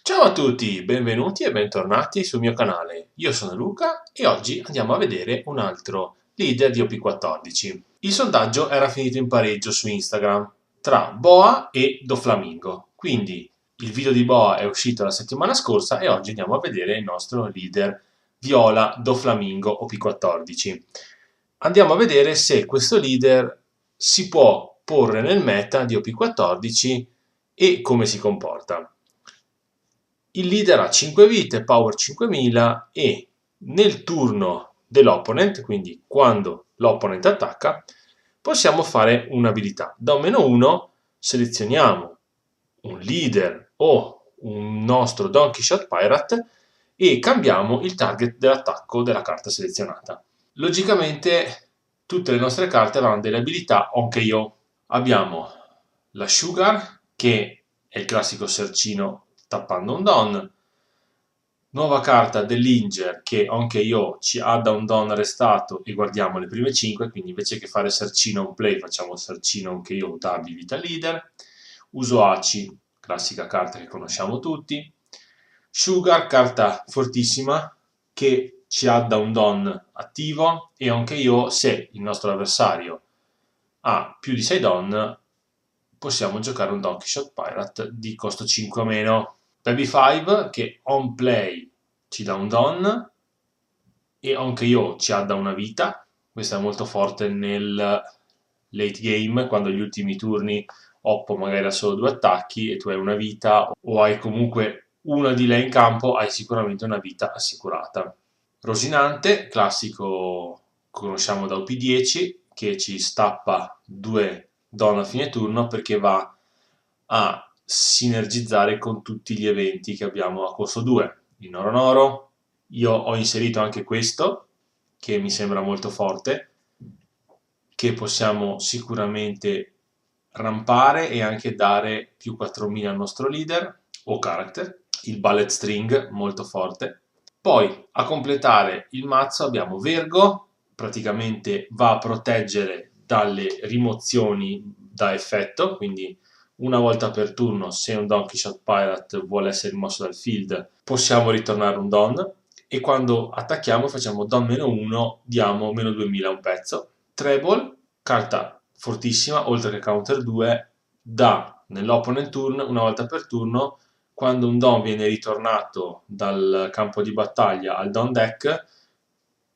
Ciao a tutti, benvenuti e bentornati sul mio canale. Io sono Luca e oggi andiamo a vedere un altro leader di OP14. Il sondaggio era finito in pareggio su Instagram tra Boa e Doflamingo. Quindi il video di Boa è uscito la settimana scorsa e oggi andiamo a vedere il nostro leader Viola Doflamingo OP14. Andiamo a vedere se questo leader si può porre nel meta di OP14 e come si comporta. Il leader ha 5 vite, power 5000 e nel turno dell'opponent, quindi quando l'opponent attacca, possiamo fare un'abilità. Da un -1 selezioniamo un leader o un nostro Donkey Shot Pirate e cambiamo il target dell'attacco della carta selezionata. Logicamente tutte le nostre carte avranno delle abilità anche io. Abbiamo la Sugar, che è il classico sercino tappando un Don. Nuova carta dell'Inger che anche io ci ha da un Don arrestato e guardiamo le prime 5, quindi invece che fare sercino on play facciamo sercino anche io da abilità leader. Uso Aci, classica carta che conosciamo tutti. Sugar, carta fortissima che ci ha da un Don attivo e anche io, se il nostro avversario ha più di 6 Don, possiamo giocare un Donkey Shot Pirate di costo 5 o meno. Baby 5 che on play ci dà un Don e anche io ci ha da una vita. Questa è molto forte nel late game, quando gli ultimi turni Oppo magari ha solo 2 attacchi e tu hai una vita o hai comunque una di lei in campo, hai sicuramente una vita assicurata. Rosinante, classico conosciamo da OP10, che ci stappa 2 Don a fine turno perché va a sinergizzare con tutti gli eventi che abbiamo a costo 2. Il Noro Noro, io ho inserito anche questo, che mi sembra molto forte, che possiamo sicuramente rampare e anche dare più 4000 al nostro leader o character. Il Ballet String, molto forte. Poi, a completare il mazzo, abbiamo Vergo, praticamente va a proteggere dalle rimozioni da effetto, quindi una volta per turno, se un Donkey Shot Pirate vuole essere rimosso dal field, possiamo ritornare un Don, e quando attacchiamo facciamo Don -1, diamo -2000 a un pezzo. Treble, carta fortissima, oltre che counter 2, dà nell'opponent turn, una volta per turno, quando un Don viene ritornato dal campo di battaglia al Don deck,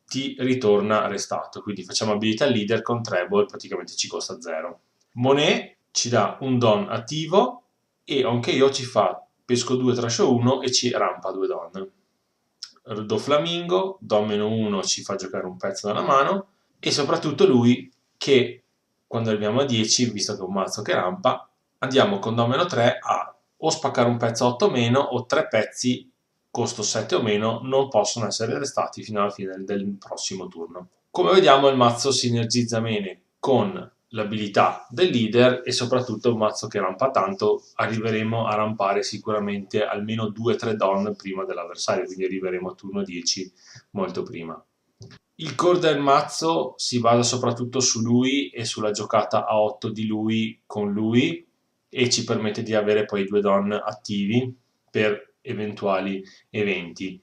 ti ritorna restato. Quindi facciamo abilità leader con Treble, praticamente ci costa 0. Monet ci dà un Don attivo e anche io ci fa pesco 2, trascio 1 e ci rampa 2 Don. Doflamingo, Don -1 ci fa giocare un pezzo dalla mano e soprattutto lui che quando arriviamo a 10, visto che è un mazzo che rampa, andiamo con Don -3 a o spaccare un pezzo 8 meno o 3 pezzi costo 7 o meno non possono essere restati fino alla fine del prossimo turno. Come vediamo il mazzo sinergizza bene con l'abilità del leader e soprattutto è un mazzo che rampa tanto, arriveremo a rampare sicuramente almeno 2-3 Don prima dell'avversario, quindi arriveremo a turno 10 molto prima. Il core del mazzo si basa soprattutto su lui e sulla giocata a 8 di lui con lui e ci permette di avere poi 2 Don attivi per eventuali eventi.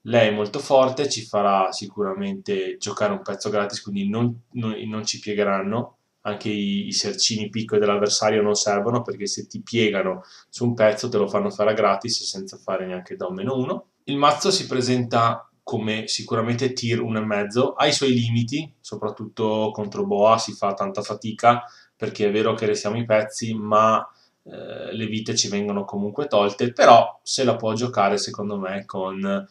Lei è molto forte, ci farà sicuramente giocare un pezzo gratis, quindi non ci piegheranno. Anche i sercini piccoli dell'avversario non servono perché se ti piegano su un pezzo te lo fanno fare a gratis senza fare neanche Don -1. Il mazzo si presenta come sicuramente tier 1,5, ha i suoi limiti, soprattutto contro Boa si fa tanta fatica perché è vero che restiamo i pezzi, ma le vite ci vengono comunque tolte, però se la può giocare secondo me con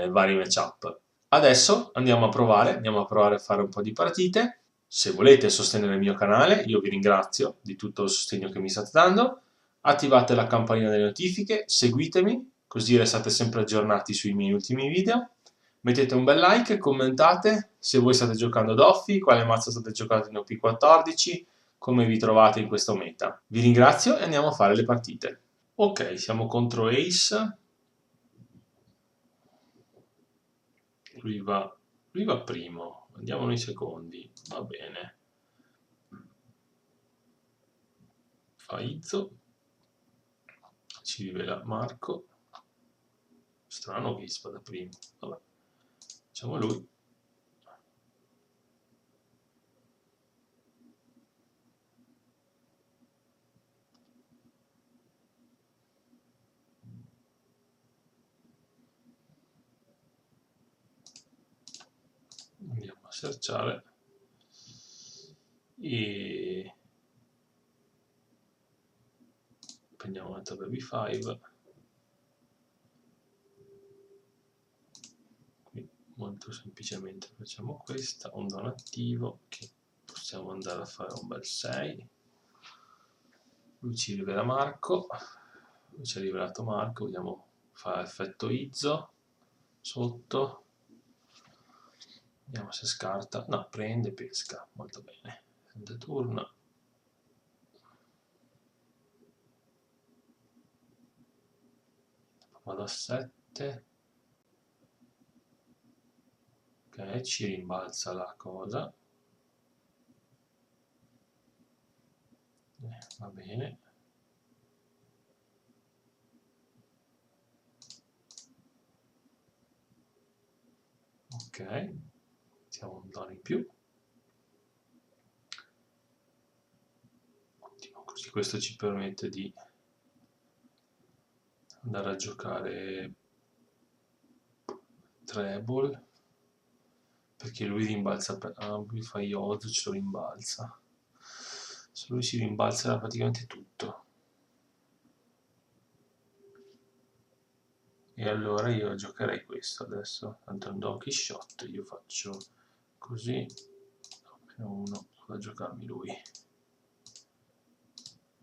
vari matchup. Adesso andiamo a provare a fare un po' di partite. Se volete sostenere il mio canale, io vi ringrazio di tutto il sostegno che mi state dando. Attivate la campanella delle notifiche, seguitemi, così restate sempre aggiornati sui miei ultimi video. Mettete un bel like, commentate se voi state giocando ad Offi, quale mazzo state giocando in OP14, come vi trovate in questo meta. Vi ringrazio e andiamo a fare le partite. Ok, siamo contro Ace. Lui va, lui va primo, andiamo noi secondi, va bene. Fa Izzo, ci rivela Marco. Strano che gli spada primo. Vabbè, facciamo lui. Andiamo a searchare e prendiamo un'altra baby 5. Qui molto semplicemente facciamo questa, un donativo che possiamo andare a fare un bel 6. Lui ci rivela Marco, lui ci ha rivelato Marco, vogliamo fare effetto Izzo sotto. Vediamo se scarta. No, prende, pesca. Molto bene. End turn. Vado a 7. Ok, ci rimbalza la cosa. Va bene. Ok. Siamo un dono in più. Ottimo, così questo ci permette di andare a giocare treble, perché lui rimbalza lui fa Yoz, ce lo rimbalza. Se lui si rimbalzerà praticamente tutto. E allora io giocherei questo adesso, tanto è un Don Quixote, io faccio così, uno da giocarmi lui.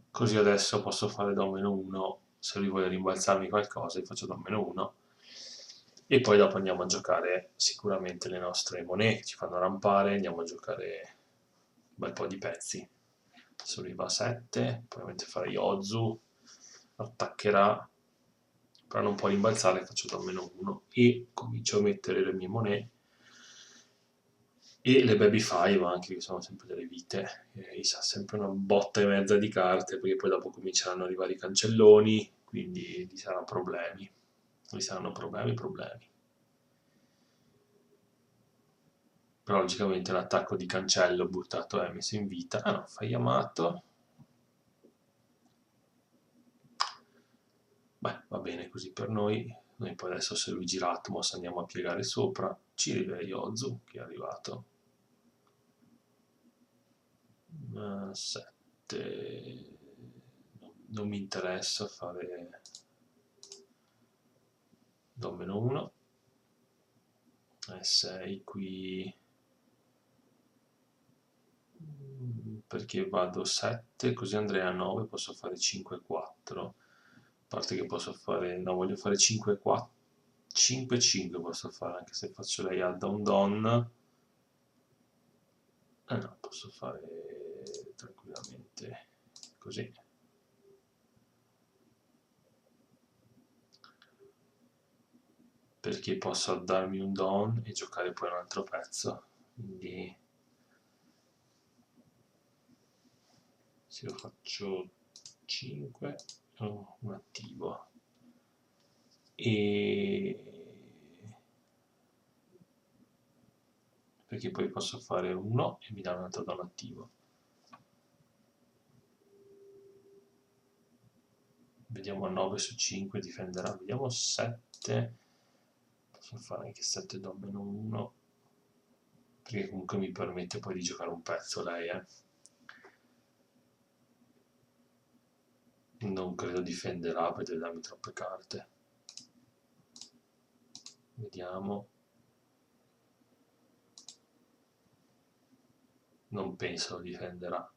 Così adesso posso fare Don meno 1, se lui vuole rimbalzarmi qualcosa io faccio Don meno 1. E poi dopo andiamo a giocare sicuramente le nostre monete che ci fanno rampare, andiamo a giocare un bel po' di pezzi. Adesso lui va a 7, probabilmente farà Yozu, attaccherà, però non può rimbalzare, faccio da meno 1 e comincio a mettere le mie monete e le baby 5 anche, che sono sempre delle vite, e sa sempre una botta e mezza di carte, perché poi dopo cominceranno ad arrivare i cancelloni, quindi gli saranno problemi, problemi. Però logicamente l'attacco di cancello buttato è messo in vita. Ah no, fa Yamato. Beh, va bene così per noi. Noi poi adesso se lui gira Atmos andiamo a piegare sopra. Ci rivela Yozu che è arrivato. 7. Non mi interessa fare do meno 1. 6 qui. Perché vado 7, così andrei a 9, posso fare 5-4. A parte che posso fare, no, voglio fare 5-4. 5-5 posso fare, anche se faccio lei a don. No, posso fare tranquillamente così. Perché posso darmi un don e giocare poi un altro pezzo. Quindi se lo faccio 5 ho un attivo. Perché poi posso fare 1 e mi dà un altro don attivo. Vediamo a 9 su 5 difenderà, vediamo 7, posso fare anche 7 don meno 1, perché comunque mi permette poi di giocare un pezzo lei, Non credo difenderà, poi deve darmi troppe carte. Vediamo. Non penso lo difenderà.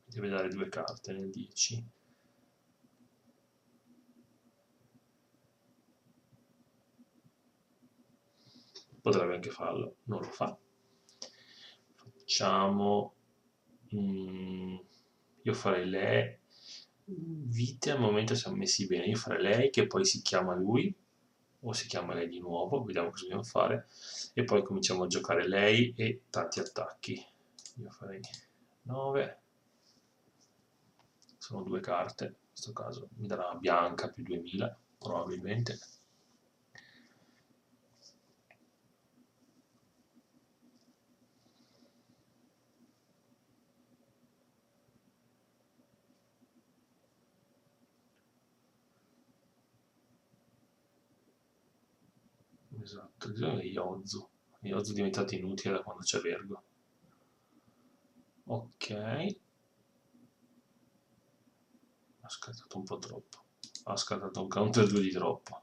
Deve dare 2 carte nel 10. Potrebbe anche farlo, non lo fa. Facciamo... io farei lei. Vite al momento siamo messi bene. Io farei lei che poi si chiama lui, o si chiama lei di nuovo, vediamo cosa dobbiamo fare. E poi cominciamo a giocare lei e tanti attacchi. Io farei 9. sono due carte, in questo caso mi darà bianca più 2000 probabilmente. Esatto, Iozzo è diventato inutile da quando c'è Vergo. Ok, ha scattato un po' troppo, ha scattato un counter 2 di troppo.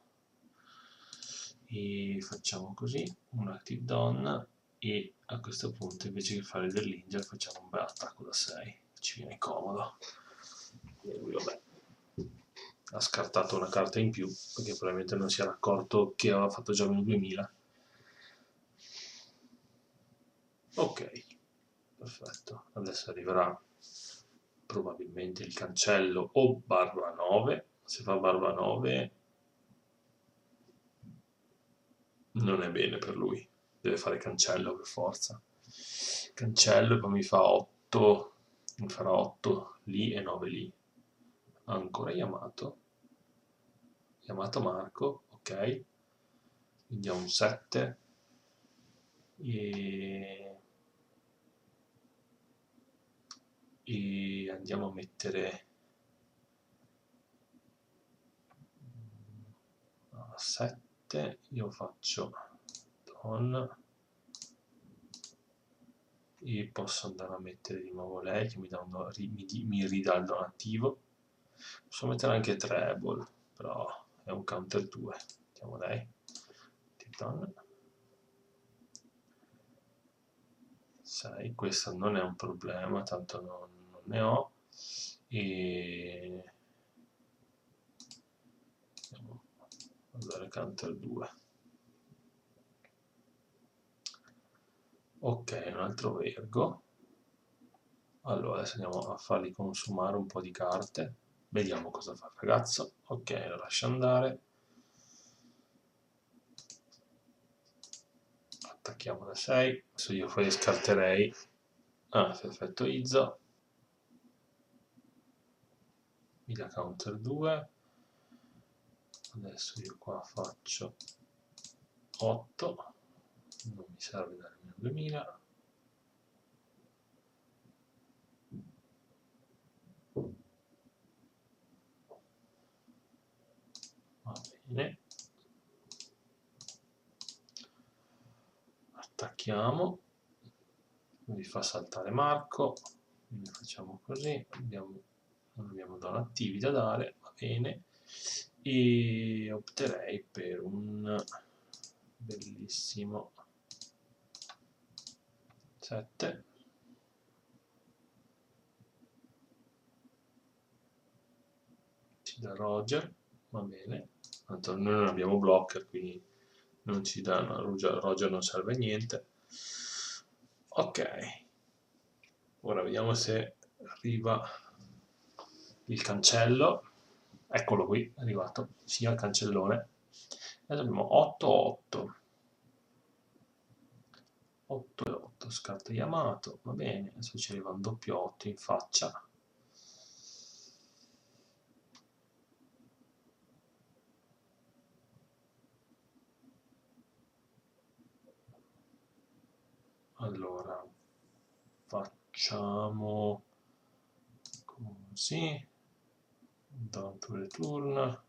E facciamo così, un active down, e a questo punto invece che fare dell'Inger facciamo un bel attacco da 6, ci viene comodo. E lui vabbè, ha scartato una carta in più perché probabilmente non si era accorto che aveva fatto già meno 2000. Ok, perfetto, adesso arriverà probabilmente il cancello o barba 9. Se fa barba 9 non è bene per lui, deve fare cancello per forza. Cancello e poi mi fa 8, mi farà 8 lì e 9 lì. Ancora Yamato, Yamato Marco, ok, quindi ha un 7 e andiamo a mettere 7, io faccio don e posso andare a mettere di nuovo lei che mi ridà il donativo. Posso mettere anche treble, però è un counter 2. Mettiamo lei. Titan. 6, questo non è un problema, tanto non ne ho. E andiamo a dare counter 2. Ok, un altro Vergo. Allora, adesso andiamo a fargli consumare un po' di carte. Vediamo cosa fa il ragazzo. Ok, lo lascia andare. Attacchiamo da 6. Adesso io poi scarterei. Ah, perfetto Izzo. Mi dà counter 2. Adesso io qua faccio 8. Non mi serve dare meno 2000. Va bene. Attacchiamo. Mi fa saltare Marco. Quindi facciamo così. Non abbiamo donativi da dare. Va bene. E opterei per un bellissimo 7. Ci dà Roger, va bene. Tanto noi non abbiamo blocker, quindi non ci danno. Roger non serve a niente. Ok, ora vediamo se arriva il cancello. Eccolo qui, è arrivato, sia il cancellone. Adesso abbiamo 8-8. 8 e 8, scarta Yamato, va bene, adesso ci arriva un doppio 8 in faccia. Allora, facciamo così, down to return.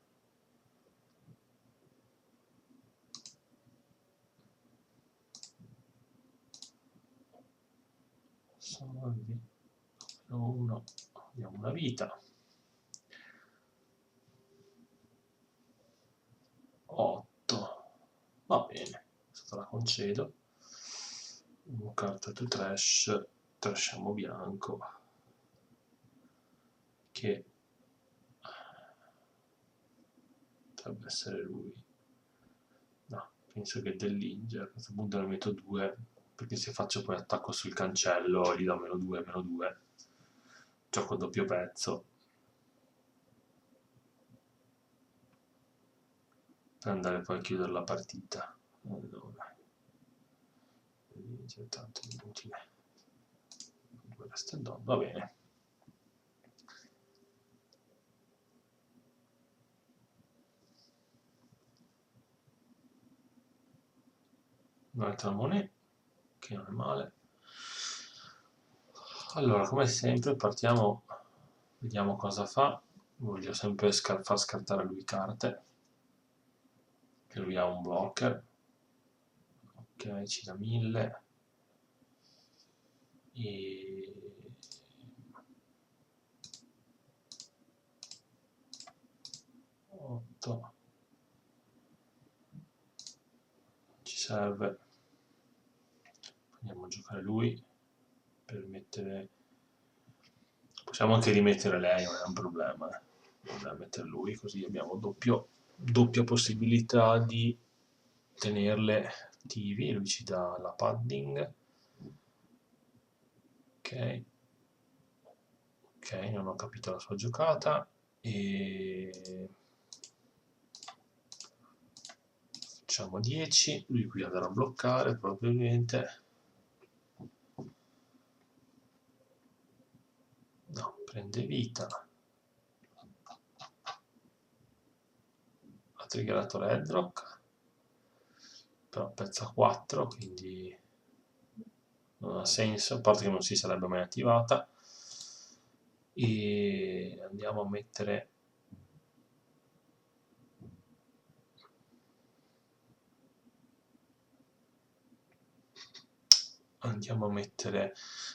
Salvi, 1, abbiamo una vita. 8, va bene, questa la concedo. Un carta to trash, trasciamo bianco, che potrebbe essere lui. No, penso che dell'Inger, a questo punto ne metto 2, perché se faccio poi attacco sul cancello gli do meno 2, meno 2. Gioco doppio pezzo. Per andare poi a chiudere la partita. Allora, c'è tanto inutile. Va bene. un'altra moneta, che non è male. Allora, come sempre partiamo, vediamo cosa fa. Voglio sempre far scartare lui carte, che lui ha un blocker. Ok, ci dà 1000. E 8 ci serve. Andiamo a giocare lui per mettere. Possiamo anche rimettere lei, non è un problema. Dobbiamo mettere lui, così abbiamo doppia possibilità di tenerle attivi. Lui ci dà la padding. Ok, ok, non ho capito la sua giocata. E facciamo 10. Lui qui andrà a bloccare probabilmente. No, prende vita. Ha triggerato l'Headrock, però pezza 4, quindi non ha senso, a parte che non si sarebbe mai attivata. E andiamo a mettere.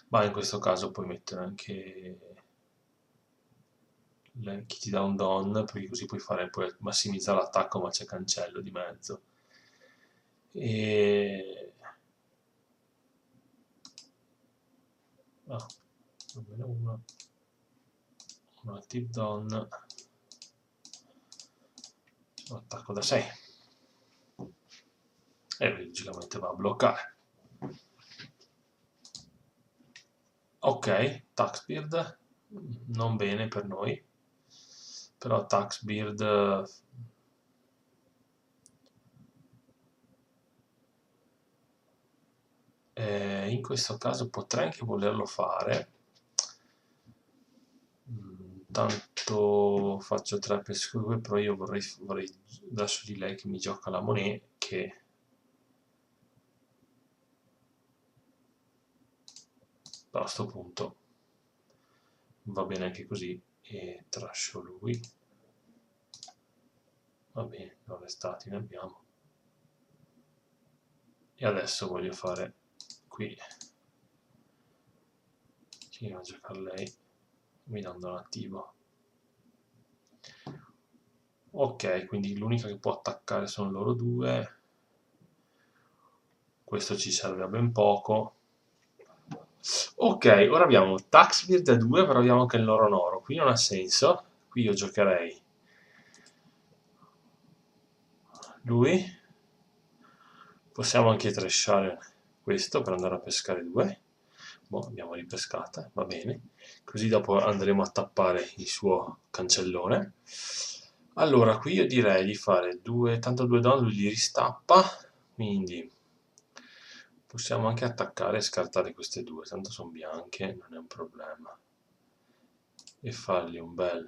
Ma in questo caso puoi mettere anche chi ti dà un don, perché così puoi massimizzare l'attacco, ma c'è cancello di mezzo. E almeno un active don, un attacco da 6 e logicamente va a bloccare. Ok, Taxbeard, non bene per noi, però Taxbeard in questo caso potrei anche volerlo fare. Tanto faccio 3 per sicuro, però io vorrei lascio di lei che mi gioca la moneta, che a questo punto va bene anche così, e trascio lui. Va bene, non restati ne abbiamo. E adesso voglio fare qui, ci va a giocare lei, mi dando l'attivo. Ok, quindi l'unica che può attaccare sono loro due. Questo ci serve a ben poco. Ok, ora abbiamo Taxbeard da 2, però abbiamo anche il loro Noro. Qui non ha senso. Qui io giocherei lui. Possiamo anche trashare questo per andare a pescare 2. Boh, abbiamo ripescata, va bene. Così dopo andremo a tappare il suo cancellone. Allora, qui io direi di fare 2, tanto 2 don lui li ristappa, quindi possiamo anche attaccare e scartare queste due, tanto sono bianche, non è un problema. E fargli un bel.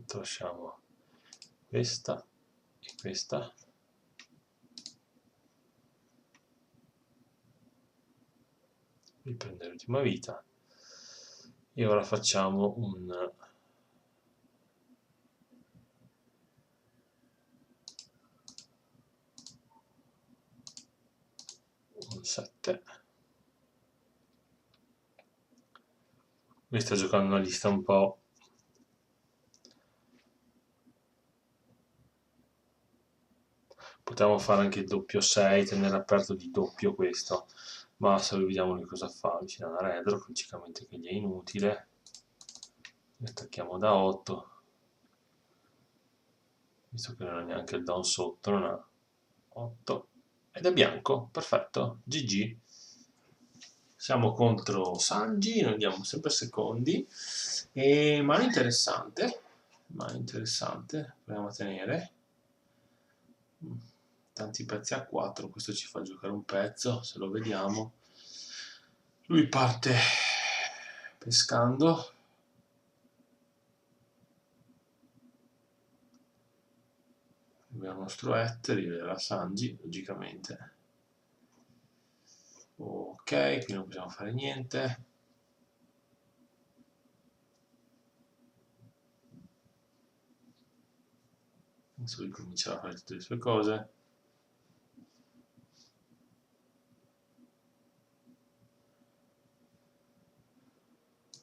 Trasciamo questa e questa. Riprende l'ultima vita. E ora facciamo un 7. Lui sta giocando una lista un po'. Potevamo fare anche il doppio 6, tenere aperto di doppio questo, ma se lo vediamo lui cosa fa, ci dà una redro, logicamente che gli è inutile. Ne attacchiamo da 8, visto che non ha neanche il down sotto, non ha 8. Ed è bianco, perfetto, GG. Siamo contro Sanji, noi andiamo sempre secondi. E mano interessante, proviamo a tenere. Tanti pezzi a 4, questo ci fa giocare un pezzo, se lo vediamo. Lui parte pescando. Abbiamo il nostro Et, rivela Sanji, logicamente. Ok, qui non possiamo fare niente. Adesso lui comincerà a fare tutte le sue cose.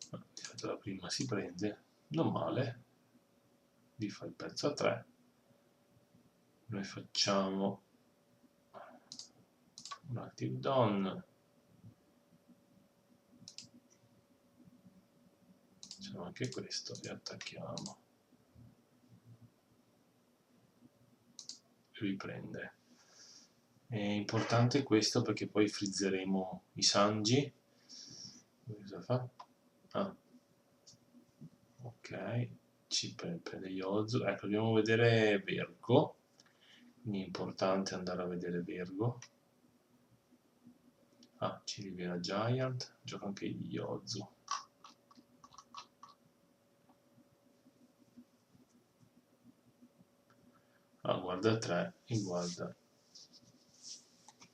Di fatto la prima si prende, non male. Lui fa il pezzo a 3. Noi facciamo un active done. Facciamo anche questo e attacchiamo. Riprende. È importante questo perché poi frizzeremo i Sanji. Cosa fa? Ah, ok, ci prende Yozu. Ecco, dobbiamo vedere Vergo, quindi è importante andare a vedere Vergo. Ah, ci rivela Giant, gioca anche Yozu. Ah, guarda 3 e guarda.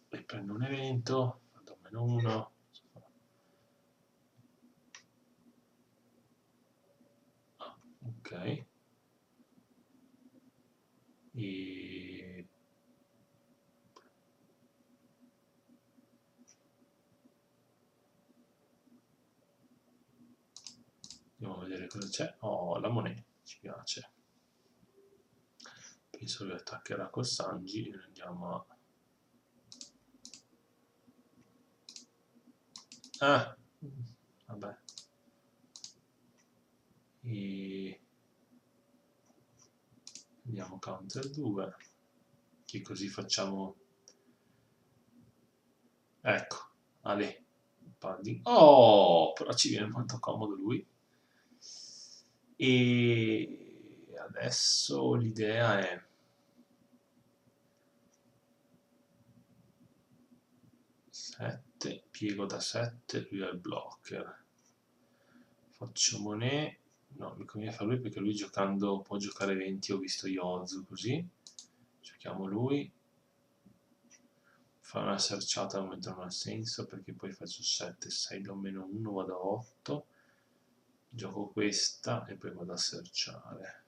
E prendo un evento, vado a -1. Ah, ok. E andiamo a vedere cosa c'è. Oh, la moneta, ci piace. Penso che attaccherà col Sanji e andiamo a... Ah, vabbè. E andiamo counter 2, che così facciamo... Ecco, Ale, padding. Oh, però ci viene molto comodo lui. E adesso l'idea è... piego da 7, lui ha il blocker. Faccio Monet, no, mi conviene fare lui perché lui giocando può giocare 20, ho visto Yozu così. Giochiamo lui. Fare una serciata al momento non ha senso perché poi faccio 7, 6 do -1, vado a 8. Gioco questa e poi vado a serciare.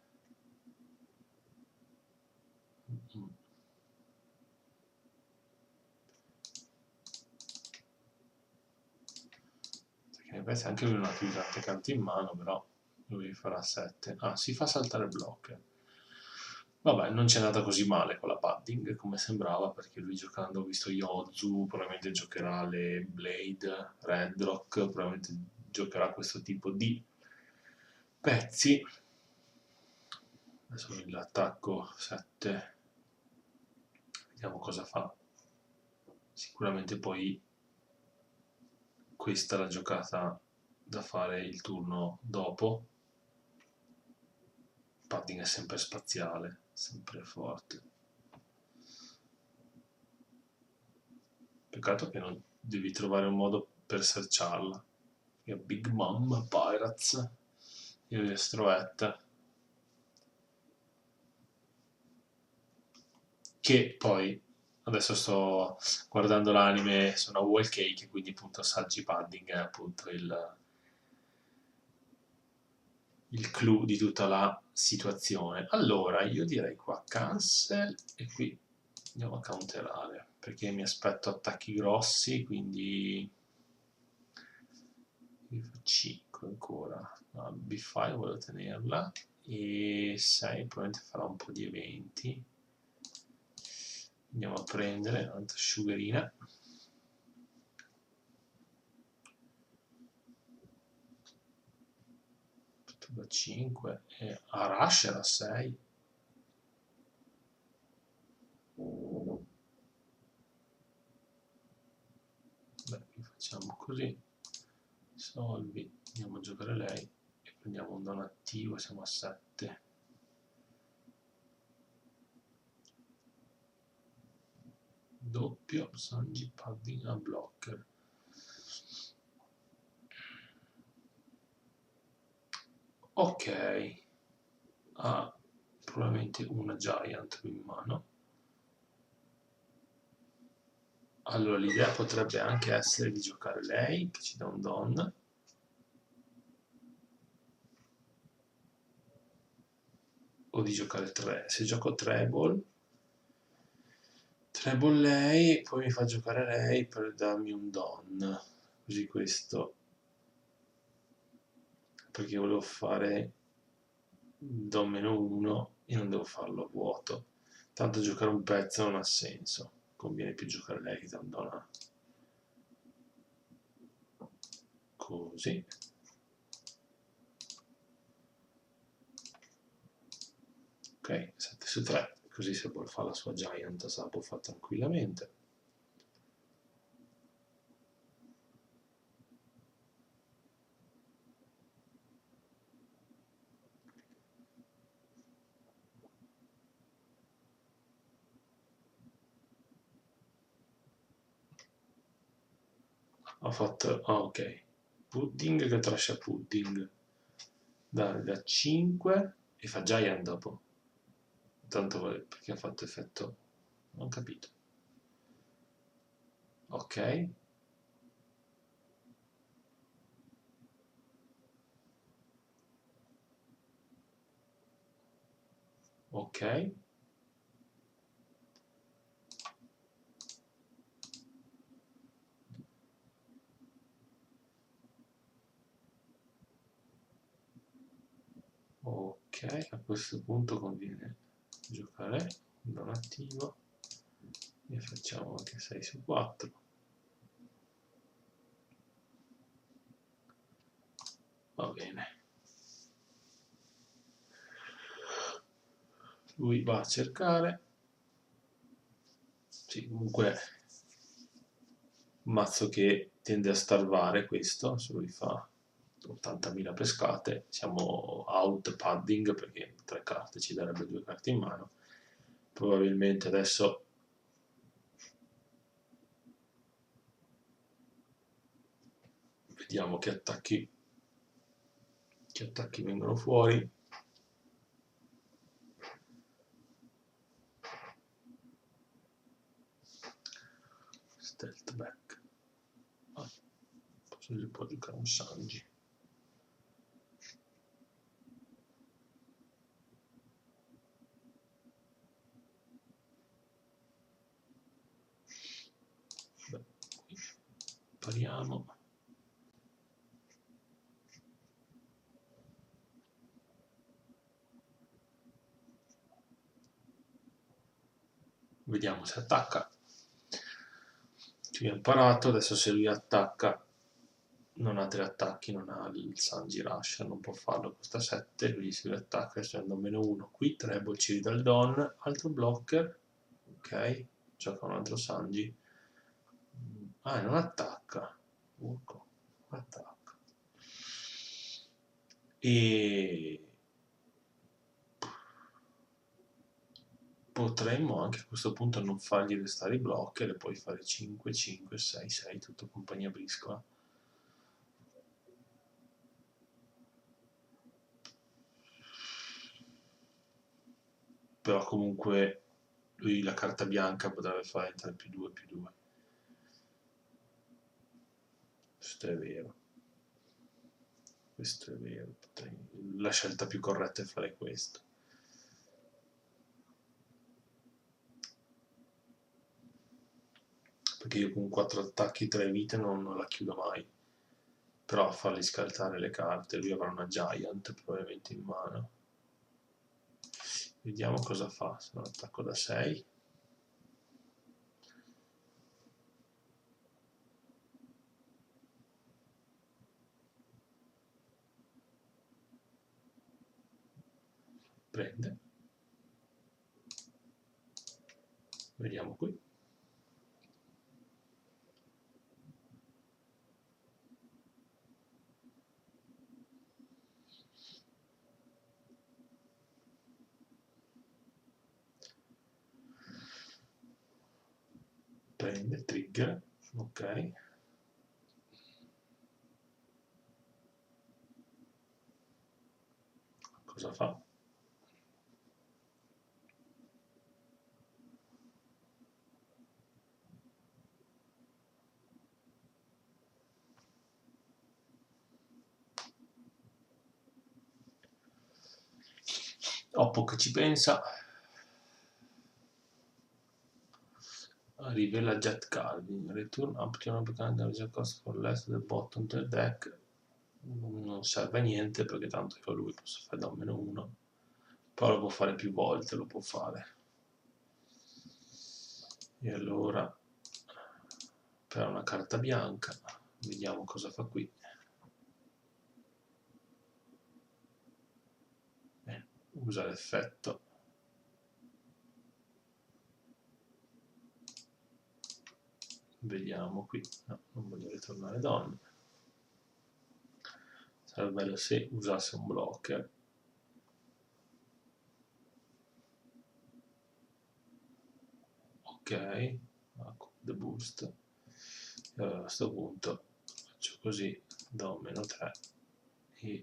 Perché in effetti anche lui non ha più tante carte in mano, però lui farà 7. Ah, si fa saltare il blocker. Vabbè, non c'è andata così male con la padding come sembrava, perché lui giocando, ho visto Yozu, probabilmente giocherà le Blade, Red Rock, probabilmente giocherà questo tipo di pezzi. Adesso l'attacco 7, vediamo cosa fa. Sicuramente poi questa è la giocata da fare il turno dopo. Padding è sempre spaziale, sempre forte. Peccato che non devi trovare un modo per searcharla. Big Mom, Pirates, io di Astroetta. Che poi, adesso sto guardando l'anime, sono a Wall Cake, quindi appunto assaggi padding è appunto il clou di tutta la situazione. Allora, io direi qua cancel e qui andiamo a counterare, perché mi aspetto attacchi grossi, quindi 5 ancora. No, B5 voglio tenerla e 6 probabilmente farà un po' di eventi. Andiamo a prendere un'altra sugarina. Da 5 e Arash era 6. Beh, facciamo così. Solvi, andiamo a giocare lei e prendiamo un dono attivo, siamo a 7. Doppio, Sanji padding a blocker. Ok. Ah, probabilmente una Giant in mano. Allora l'idea potrebbe anche essere di giocare lei, che ci dà un Don. O di giocare 3. Se gioco treble lei, poi mi fa giocare lei per darmi un Don. Così questo. Perché volevo fare Don meno 1 e non devo farlo a vuoto. Tanto giocare un pezzo non ha senso. Conviene più giocare lei che da un Don. Così. Ok, 7 su 3. Così se vuole fare la sua Giant se la può fare tranquillamente. Ha fatto... Ah, ok. Pudding che trascia pudding. Da 5 e fa Giant dopo. Tanto perché ha fatto effetto... Non ho capito. Ok. Ok. Ok, a questo punto conviene giocare non attivo e facciamo anche 6 su 4. Va bene. Lui va a cercare. Sì, comunque un mazzo che tende a starvare questo, se lui fa 80.000 pescate, siamo out padding perché 3 carte ci darebbe 2 carte in mano. Probabilmente adesso vediamo che attacchi vengono fuori. Stealth back. Forse si può giocare un Sanji. Beh, qui pariamo. Vediamo se attacca. Ci abbiamo parato, adesso se lui attacca non ha 3 attacchi, non ha il Sanji Rush, non può farlo, costa 7, lui si attacca essendo meno 1. Qui treble ci ridà il Don, altro blocker, ok, gioca un altro Sanji. Ah, non attacca. Urco, attacca. E potremmo anche a questo punto non fargli restare i blocker e poi fare 5, 5, 6, 6, tutto compagnia briscola. Però comunque lui la carta bianca potrebbe fare entrare più 2, più 2. Questo è vero. Questo è vero. La scelta più corretta è fare questo. Perché io con 4 attacchi, 3 vite non la chiudo mai. Però a fargli scaltare le carte, lui avrà una Giant probabilmente in mano. Vediamo cosa fa. Se non attacco da 6. Prende. Vediamo qui. Prende, trigger. Ok. Cosa fa? Oppo che ci pensa. Rivela Jet Calvin. Return optional become the cost for less the bottom del deck. Non serve a niente perché tanto io lui posso fare da -1. Però lo può fare più volte, lo può fare. E allora, per una carta bianca, vediamo cosa fa qui. Usa l'effetto. Vediamo qui. No, non voglio ritornare donna. Sarebbe bello se usasse un blocker. Ok, ecco, the boost. E allora a questo punto faccio così, do -3 e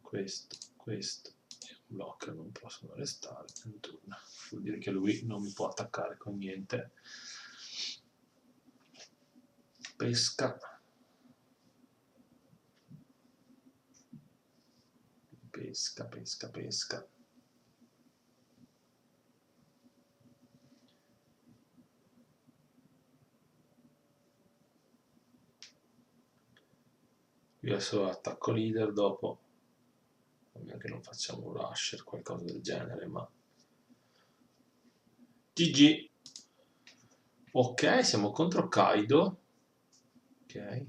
questo e un blocker non possono restare in turno. Vuol dire che lui non mi può attaccare con niente. Pesca. Pesca. Qui adesso attacco leader dopo. A meno che non facciamo un rusher, qualcosa del genere, ma GG. Ok, siamo contro Kaido. Ok,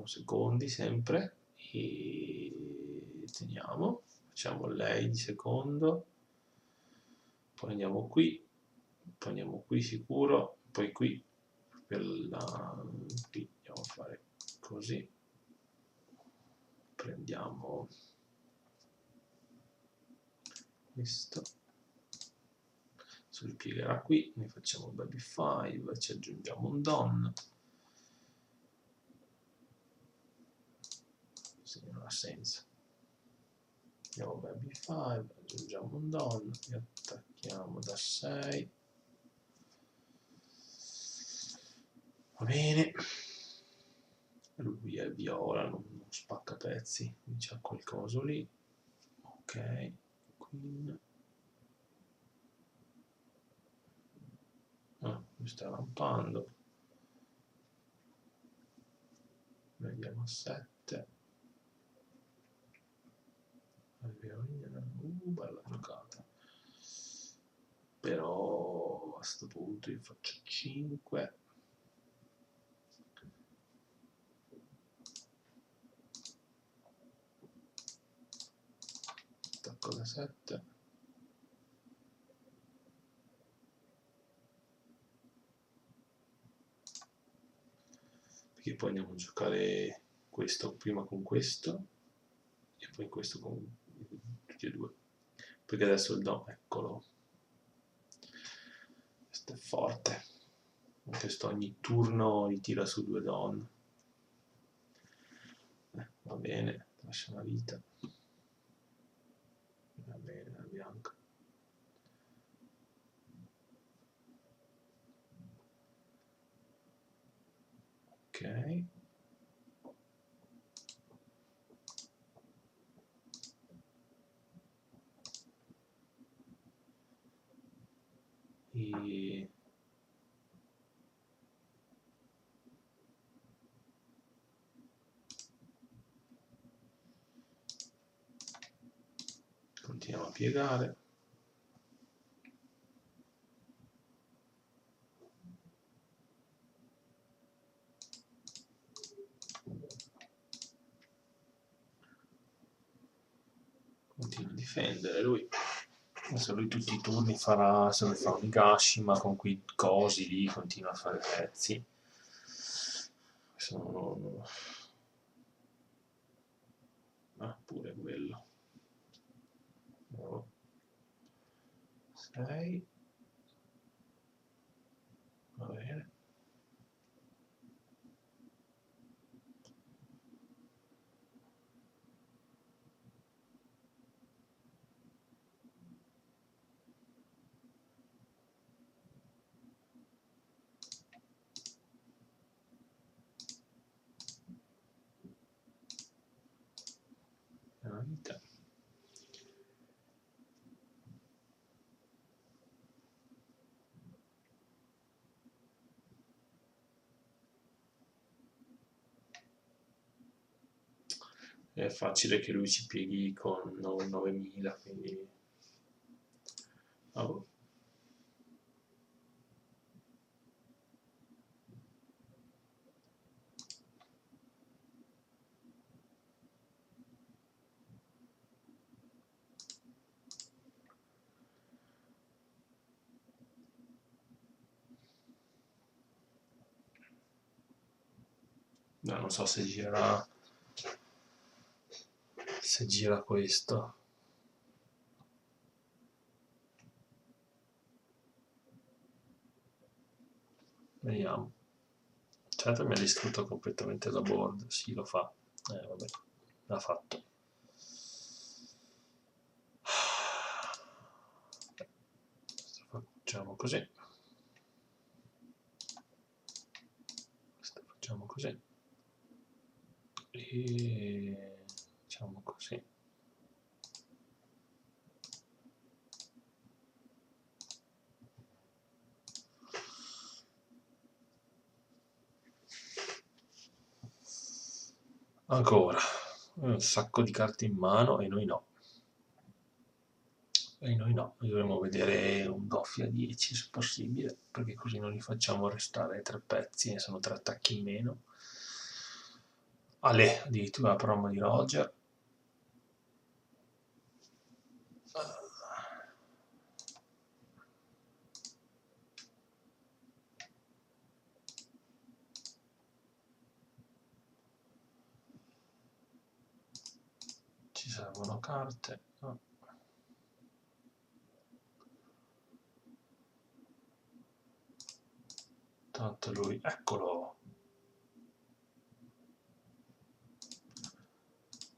secondi sempre. E teniamo. Facciamo lei di secondo. Poi andiamo qui. Poi andiamo qui sicuro. Poi qui. Qui andiamo a fare così. Prendiamo questo. Si ripiegherà qui, ne facciamo baby 5, ci aggiungiamo un don. Sì, non ha senso. Andiamo baby 5, aggiungiamo un don e attacchiamo da 6. Va bene. Lui è viola, non spacca pezzi, c'è qualcosa lì. Ok, queen. Mi sta rampando. Vediamo a 7. Bella giocata. Però a questo punto io faccio 5. Attacco da 7. Perché poi andiamo a giocare questo prima con questo e poi questo con tutti e due. Perché adesso il don, eccolo. Questo è forte. Questo ogni turno gli tira su 2 don. Va bene, lascia una vita. Va bene, la bianca. Ok. E continuiamo a piegare. Continua a difendere lui. Adesso lui tutti i turni farà, se ne fa un Gashima con quei cosi lì, continua a fare pezzi. Sono... pure quello. 6. Va bene. Una vita. è facile che lui ci pieghi con 9000, quindi... Oh. No, non so se gira questo. Vediamo. Certo mi ha distrutto completamente la board. Sì, lo fa. Vabbè, l'ha fatto. Facciamo così. Facciamo così. E facciamo così. Ancora un sacco di carte in mano e noi no. E noi no, noi dovremmo vedere un doffio a 10 se possibile, perché così non li facciamo restare 3 pezzi e sono 3 attacchi in meno. Ale, addirittura la promo di Roger. Ci servono carte. No. Tanto lui, eccolo.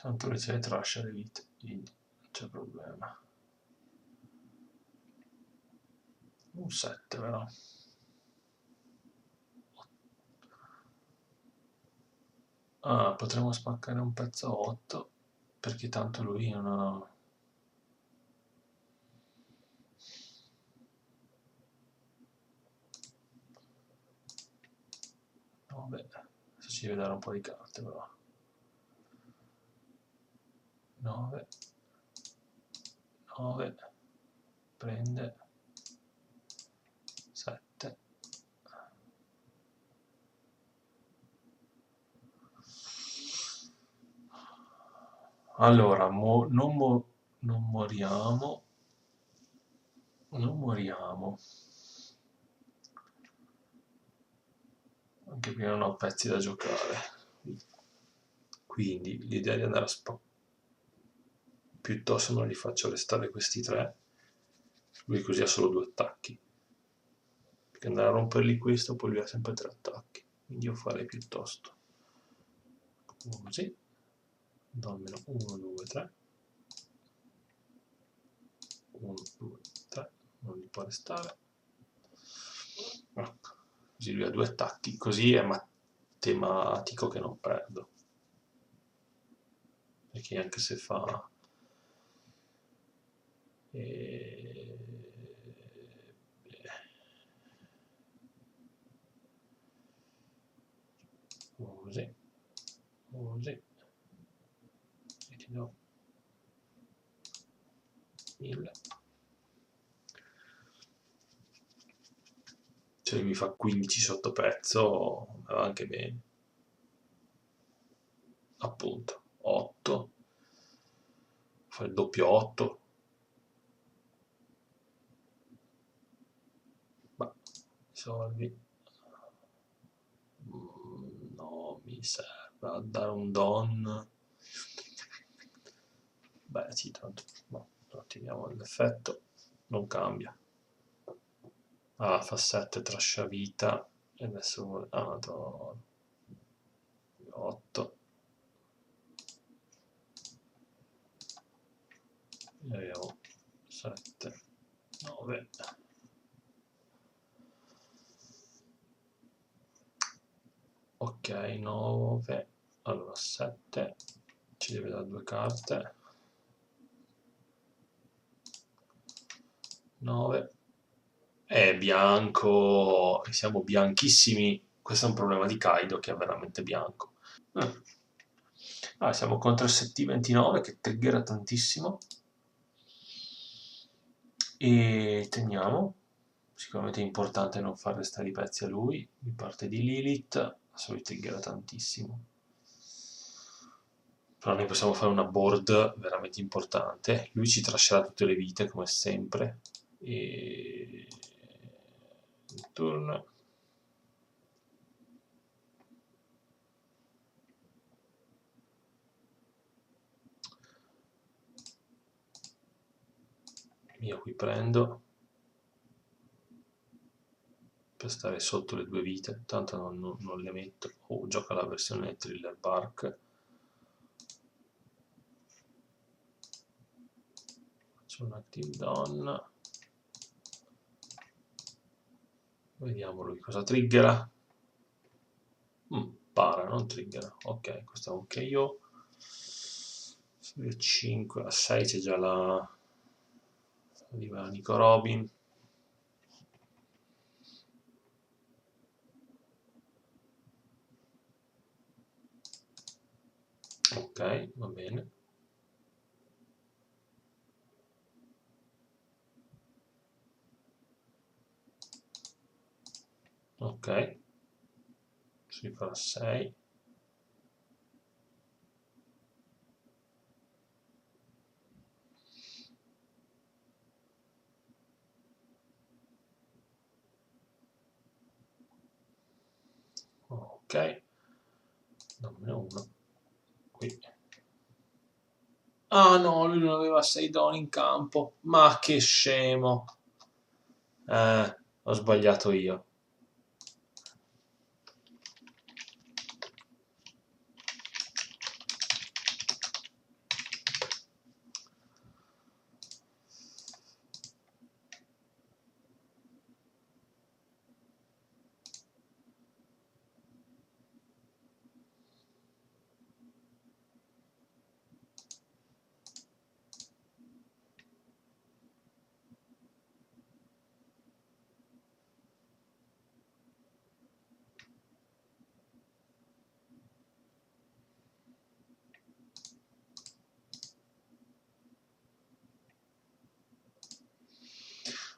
Tanto lui se le trascia le vite, quindi non c'è problema. Un 7 però. Ah, potremmo spaccare un pezzo a 8, perché tanto lui non ha... No, beh, adesso ci deve dare un po' di carte però. 9, 9, prende 7. Allora, non moriamo, non moriamo, anche perché non ho pezzi da giocare. Quindi l'idea di andare a spaccare, piuttosto non li faccio restare questi 3, lui così ha solo 2 attacchi. Perché andare a rompergli questo, poi lui ha sempre 3 attacchi. Quindi io farei piuttosto così, do almeno 1, 2, 3. 1, 2, 3, non gli può restare. Ecco, così lui ha 2 attacchi, così è matematico che non perdo. Perché anche se fa... così, così, e ti do 1000. Cioè mi fa 15 sotto pezzo, va anche bene. Appunto, 8, fa il doppio 8. Ma soldi. No, mi serve a dare un don. Beh, sì, tanto no, attiviamo l'effetto, non cambia. Ah, fa 7 trascia vita e adesso vuole... Ah, 8. E abbiamo 7, 9. Ok, 9. Allora 7. Ci deve dare 2 carte. 9. È bianco, siamo bianchissimi. Questo è un problema di Kaido che è veramente bianco. Ah, siamo contro il 7,29 che triggera tantissimo. E teniamo. Sicuramente è importante non far restare i pezzi a lui. In parte di Lilith, se lui triggera tantissimo. Però noi possiamo fare una board veramente importante. Lui ci trascerà tutte le vite, come sempre. E... turno. Io qui prendo per stare sotto le 2 vite, tanto non le metto. Oh, gioca la versione Thriller Bark. Faccio un Active Down. Vediamo lui cosa triggera. Para, non triggera. Ok, questo è un KO. 5 a 6 c'è già la... arriva Nico Robin. Ok, va bene. Ok, si fa 6. Ok, dammene uno. Qui. Ah no, lui non aveva 6 don in campo. Ma che scemo. Ho sbagliato io.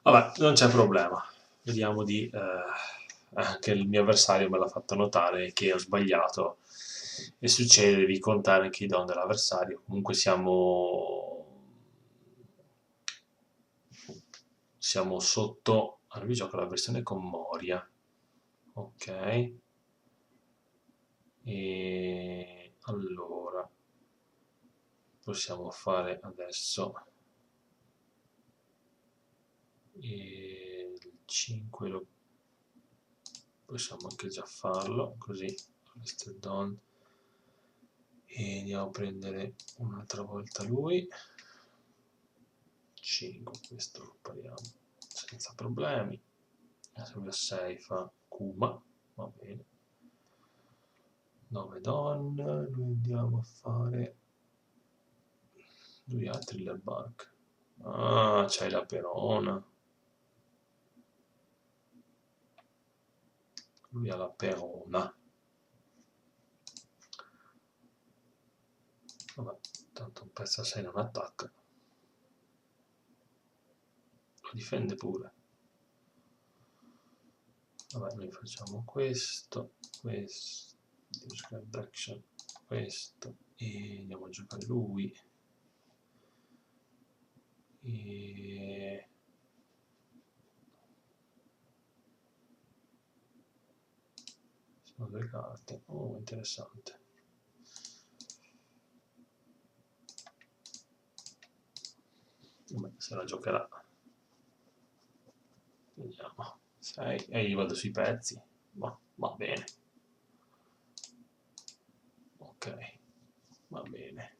Vabbè, non c'è problema. Vediamo di... anche il mio avversario me l'ha fatto notare che ho sbagliato. E succede, devi contare anche i don dell'avversario. Comunque siamo sotto... Allora, vi gioco la versione con Moria. Ok. E allora possiamo fare adesso il 5 possiamo anche già farlo così questo è Don e andiamo a prendere un'altra volta lui 5 questo lo pariamo senza problemi se lui a 6 fa Kuma va bene 9 Don noi andiamo a fare due altri del Bark ah c'hai la Perona lui ha la Perona vabbè tanto un pezzo a 6 non attacca lo difende pure vabbè noi facciamo questo action questo e andiamo a giocare lui e sono due carte oh interessante vabbè se la giocherà vediamo 6 e io vado sui pezzi ma va bene ok va bene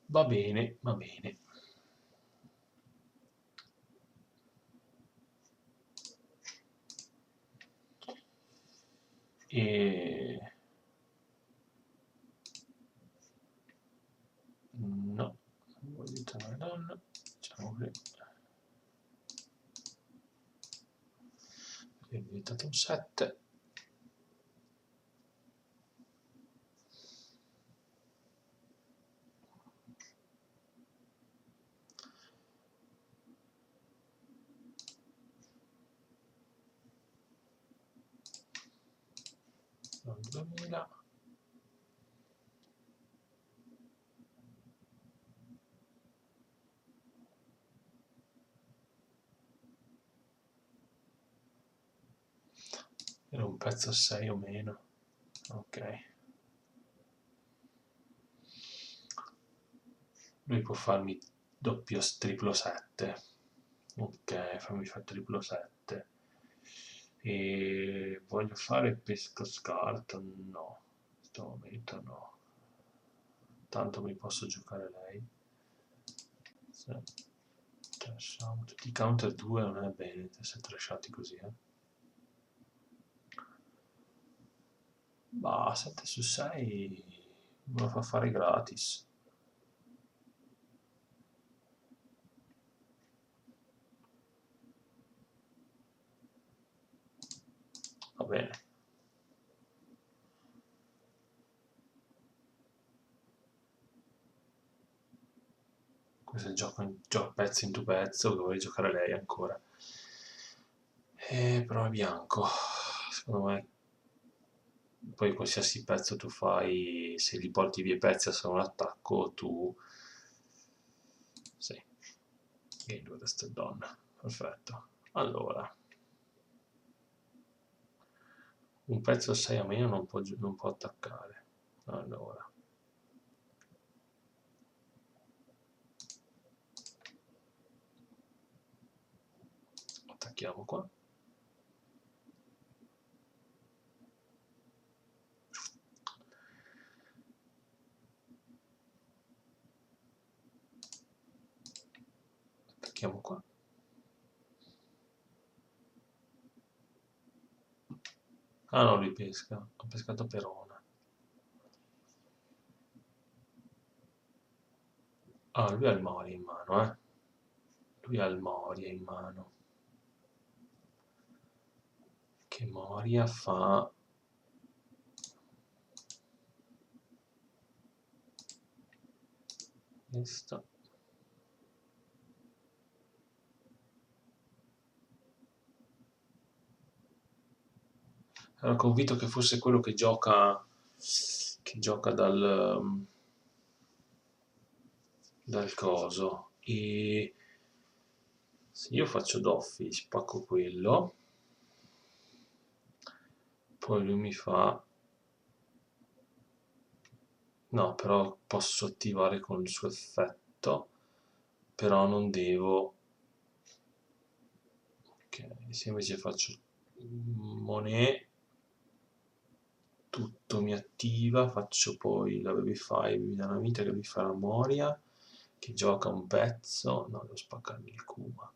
va bene va bene e no non voglio tornare donna diciamo che è diventato un 7 sono 2000. Era un pezzo 6 o meno. Ok. Lui può farmi doppio triplo 7. Ok, fammi fare triplo 7. E voglio fare pesca scarto? No, in questo momento no. Tanto mi posso giocare lei. Sì. Trasciamo. Tutti i counter 2 non è bene essere trashati così, eh. Bah, 7 su 6 me lo fa fare gratis. Va bene. Questo è il gioco pezzo in tu pezzo, che vuoi giocare lei ancora. Però è bianco. Secondo me, poi qualsiasi pezzo tu fai, se gli porti via i pezzi a solo l'attacco, tu... Sì, e lui resta donna. Perfetto. Allora, un pezzo 6 a meno non può attaccare. Allora, attacchiamo qua. Attacchiamo qua. Ah no, lui pesca. Ha pescato Perona. Ah, lui ha il Moria in mano, eh. Lui ha il Moria in mano. Che Moria fa... Questo. Ero convinto che fosse quello che gioca dal coso. E se io faccio Doffi, spacco quello, poi lui mi fa... No, però posso attivare con il suo effetto, però non devo... Ok, se invece faccio Monet, tutto mi attiva, faccio poi la Baby 5, mi dà una vita che mi fa la Moria, che gioca un pezzo, no, devo spaccarmi il Kuma.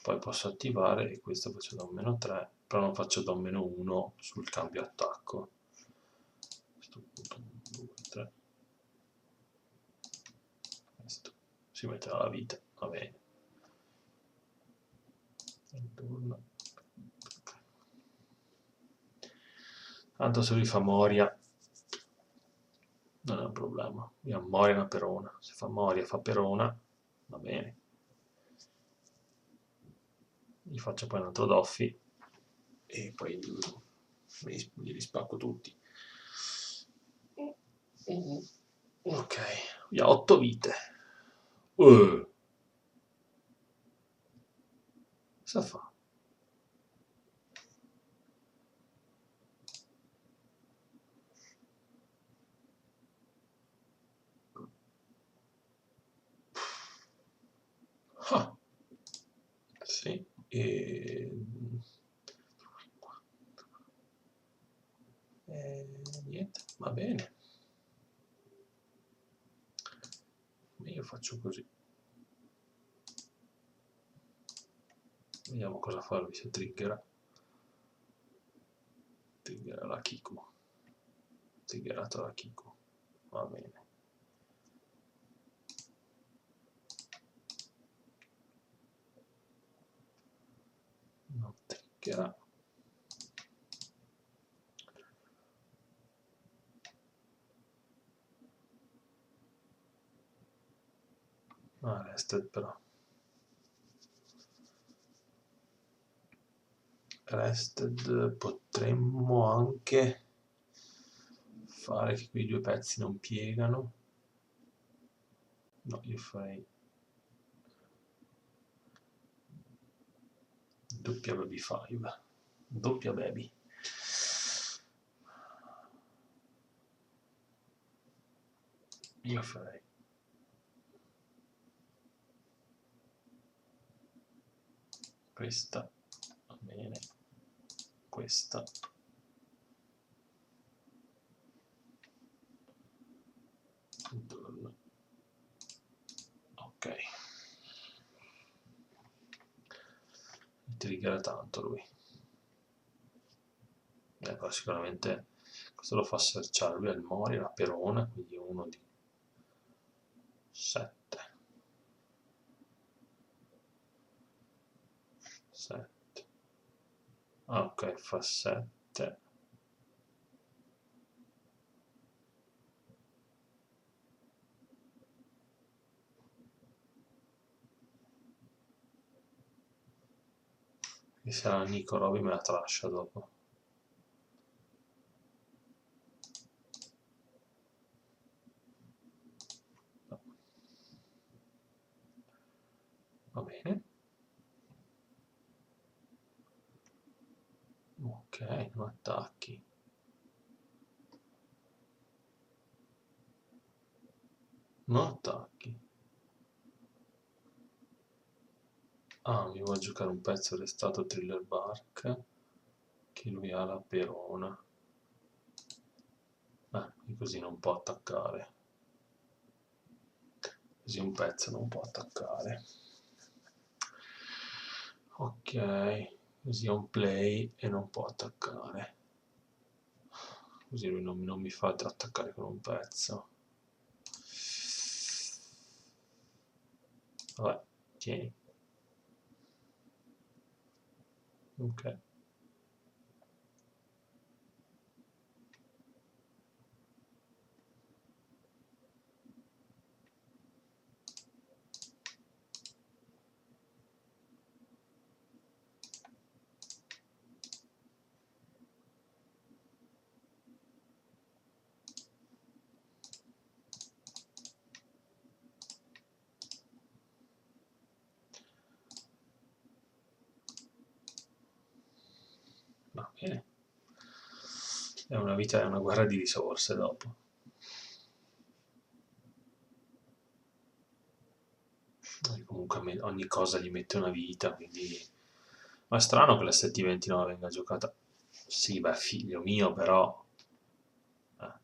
Poi posso attivare e questo faccio da un meno 3, però non faccio da un meno 1 sul cambio attacco. A questo punto 1, 2, 3. Questo si metterà la vita, va bene. Il turno. Tanto se lui fa Moria non è un problema. Io ho Moria e una Perona. Se fa Moria fa Perona, va bene. Gli faccio poi un altro Doffi e poi li rispacco tutti. Ok, gli ha 8 vite. Uh, cosa fa? Ah, sì, niente, va bene. Io faccio così. Vediamo cosa farvi se triggera. Triggera la Kiku. Triggerato la Kiku. Va bene. Non triggera. Rested però. rested, potremmo anche fare che quei due pezzi non piegano. No, io farei doppia baby 5, doppia baby. Io farei questa, va bene, questa, ok, mi triggera tanto lui. Ecco, sicuramente questo lo fa searchare, lui ha il Mori, la Perona, quindi uno di 7. 7. Ah, ok, fa 7. E sarà Nico Roby me la trascia dopo. No. Va bene. Ok, non attacchi. Non attacchi. Ah, mi vuoi giocare un pezzo restato Thriller Bark, che lui ha la Perona. Così non può attaccare. Così un pezzo non può attaccare. Ok, così è un play e non può attaccare. Così lui non mi fa attaccare con un pezzo. Vabbè, tieni. Ok. Va bene. È una vita, è una guerra di risorse dopo. Comunque ogni cosa gli mette una vita, quindi... Ma è strano che la 729 venga giocata. Sì, beh, figlio mio, però...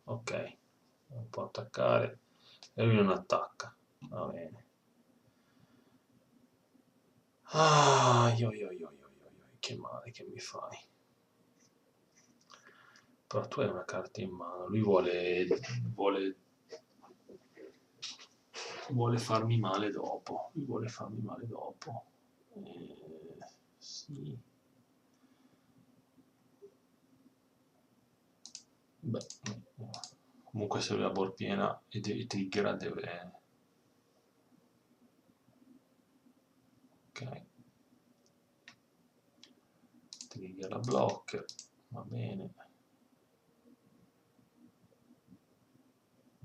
ok. Non può attaccare. E lui non attacca. Va bene. Ah, che male che mi fai. Però tu hai una carta in mano. Lui vuole farmi male dopo. Lui vuole farmi male dopo. Sì. Beh, comunque se lui ha board piena e deve trigger deve... Ok. Trigger la block. Va bene.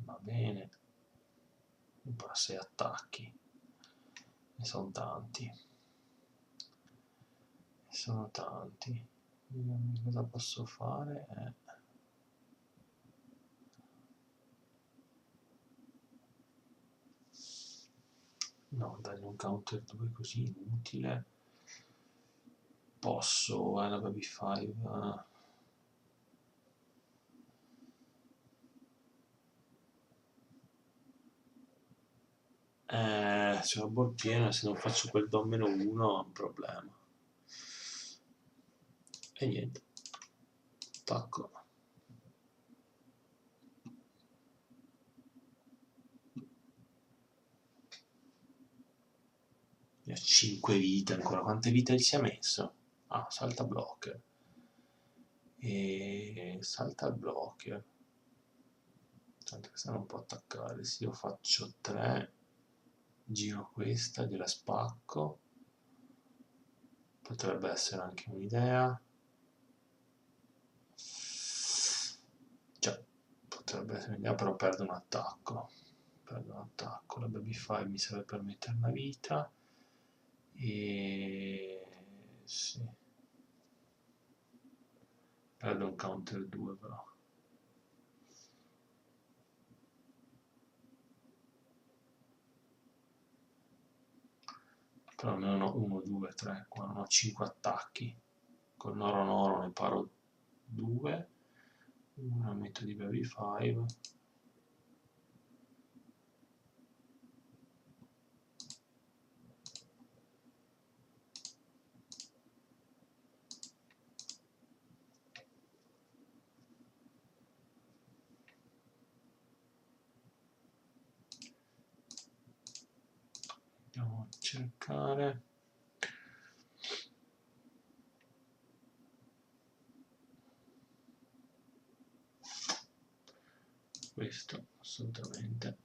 Va bene. Ora 6 attacchi. Ne sono tanti. Sono tanti. Vediamo cosa posso fare. No, dargli un counter 2 così inutile. Posso, la baby 5. C'è la board piena, se non faccio quel do meno 1 è un problema. E niente. Attacco. Ha 5 vite ancora. Quante vite gli si è messo? Ah, salta blocker. E salta il blocker. Tanto questa non può attaccare. Se io faccio 3, giro questa, gliela spacco. Potrebbe essere anche un'idea. potrebbe essere, però perdo un attacco. La baby 5 mi serve per mettere una vita. E sì, perdo un counter 2 però. Però almeno 1, 2, 3, qua non ho 5 attacchi. Con Noro Noro ne paro 2. Una metto di baby 5. Andiamo a cercare. Questo assolutamente.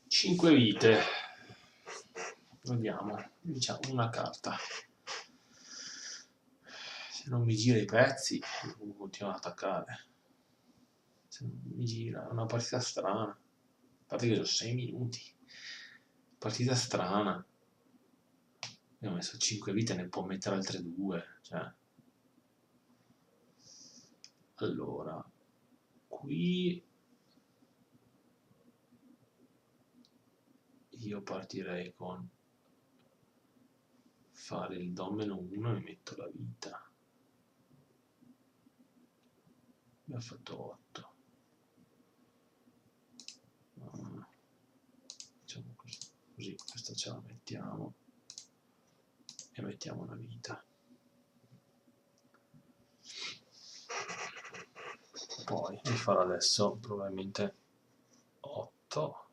Cinque vite. Vediamo, diciamo una carta. Se non mi gira i pezzi, continuo ad attaccare. Se non mi gira, è una partita strana. A parte che sono 6 minuti. Partita strana. Abbiamo messo 5 vite, ne può mettere altre 2. Cioè. Allora, qui io partirei con fare il domino 1 e metto la vita. Abbiamo fatto 8. Facciamo così, questa ce la mettiamo e mettiamo una vita. Poi vi farò adesso probabilmente 8.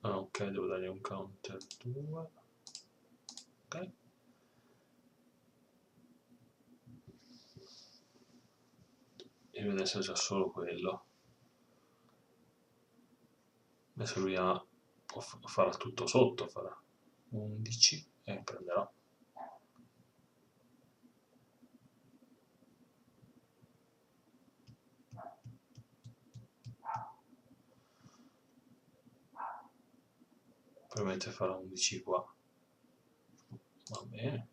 Ok, devo dargli un counter 2. Ok. E adesso c'è solo quello. Adesso lui farà tutto sotto, farà 11 e prenderà. Probabilmente farà 11 qua. Va bene.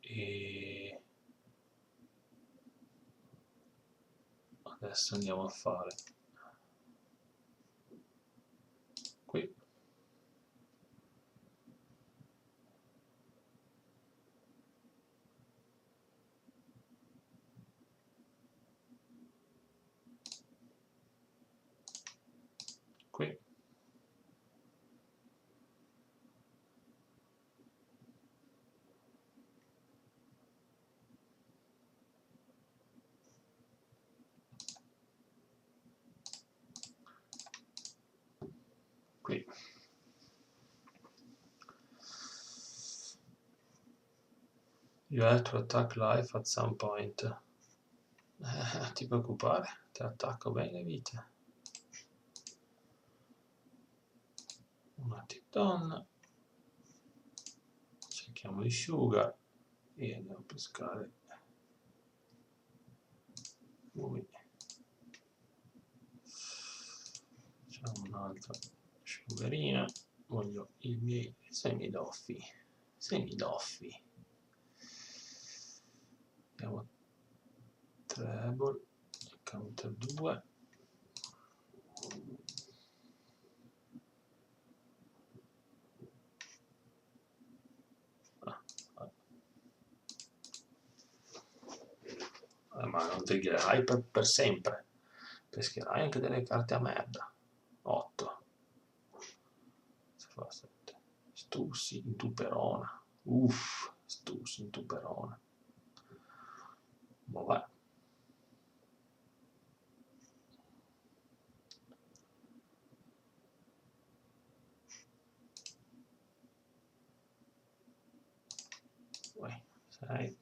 E adesso andiamo a fare qui. Qui. Qui. You have to attack life at some point. Ti preoccupare, ti attacco bene le vite. Una tip donna. Cerchiamo di sugar e andiamo a pescare lui. Facciamo un'altra sugarina. Voglio i miei semidoffi. Andiamo treble, counter 2. Ma non triggerai per sempre. Pescherai anche delle carte a merda. 8. Si fa 7. Stussi in tuperona. Uff, Stussi in tuperona. Vabbè. poi 6.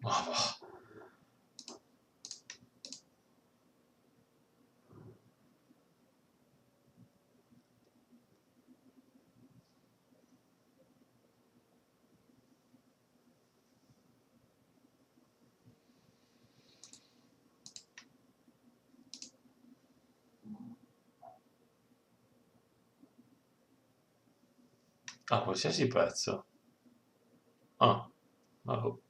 Oh, a qualsiasi prezzo. Ah, oh.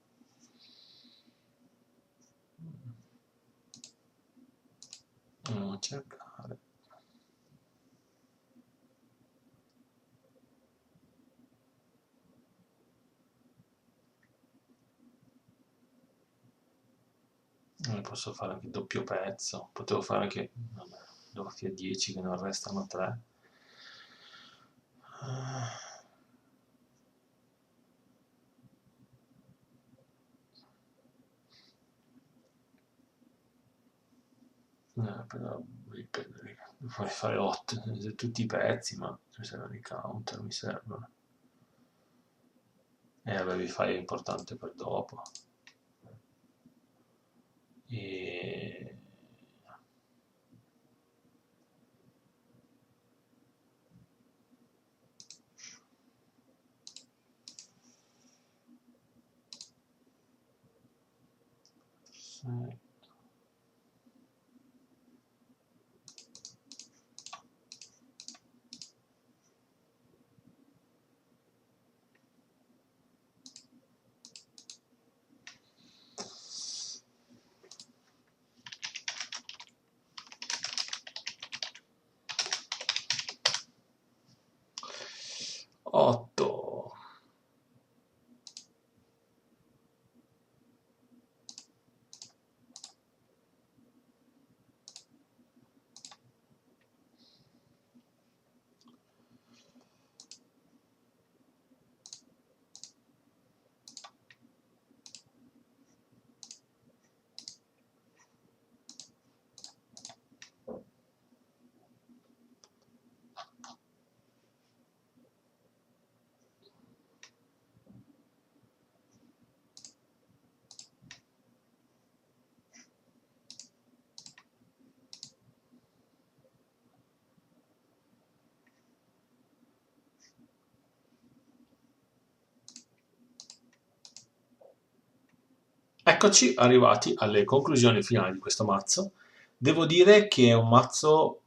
Andiamo a cercare. Posso fare anche il doppio pezzo. Potevo fare anche, vabbè, doppi a 10 che non restano 3. Però vorrei fare 8, tutti i pezzi, ma mi servono i counter, mi servono. Vabbè, vi fai importante per dopo. E... Sì. 8. Eccoci arrivati alle conclusioni finali di questo mazzo. Devo dire che è un mazzo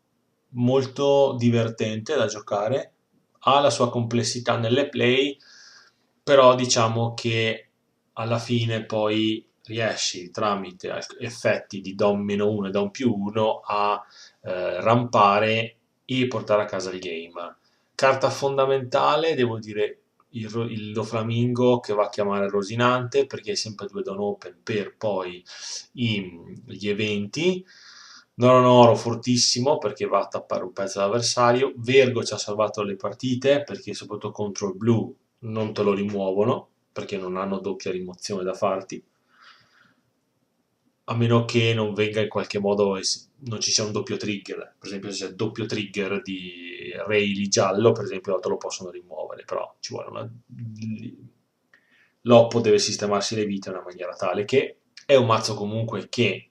molto divertente da giocare, ha la sua complessità nelle play, però diciamo che alla fine poi riesci tramite effetti di Dom-1 e Dom+1 a rampare e portare a casa il game. Carta fondamentale, devo dire, il Doflamingo che va a chiamare Rosinante perché è sempre 2 down open per poi gli eventi. Non oro fortissimo perché va a tappare un pezzo all'avversario. Vergo ci ha salvato le partite perché soprattutto contro il blu non te lo rimuovono perché non hanno doppia rimozione da farti, a meno che non venga in qualche modo, non ci sia un doppio trigger. Per esempio, se c'è il doppio trigger di Rayleigh giallo, per esempio, te lo possono rimuovere, però ci vuole una... L'oppo deve sistemarsi le vite in una maniera tale che è un mazzo comunque che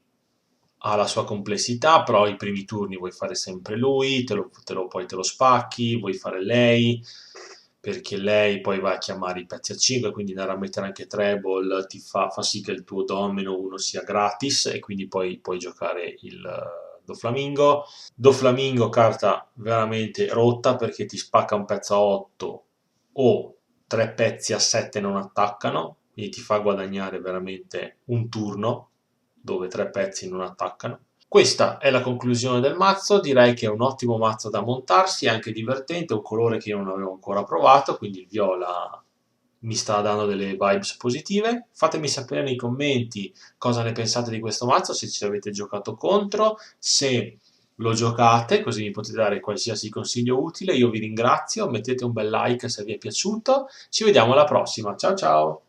ha la sua complessità, però i primi turni vuoi fare sempre lui, poi te lo spacchi, vuoi fare lei, perché lei poi va a chiamare i pezzi a 5, quindi andare a mettere anche treble fa sì che il tuo domino 1 sia gratis e quindi poi puoi giocare il Doflamingo. Doflamingo carta veramente rotta perché ti spacca un pezzo a 8 o 3 pezzi a 7 non attaccano, quindi ti fa guadagnare veramente un turno dove 3 pezzi non attaccano. Questa è la conclusione del mazzo, direi che è un ottimo mazzo da montarsi, è anche divertente, è un colore che io non avevo ancora provato, quindi il viola mi sta dando delle vibes positive. Fatemi sapere nei commenti cosa ne pensate di questo mazzo, se ci avete giocato contro, se lo giocate, così mi potete dare qualsiasi consiglio utile. Io vi ringrazio, mettete un bel like se vi è piaciuto, ci vediamo alla prossima, ciao ciao!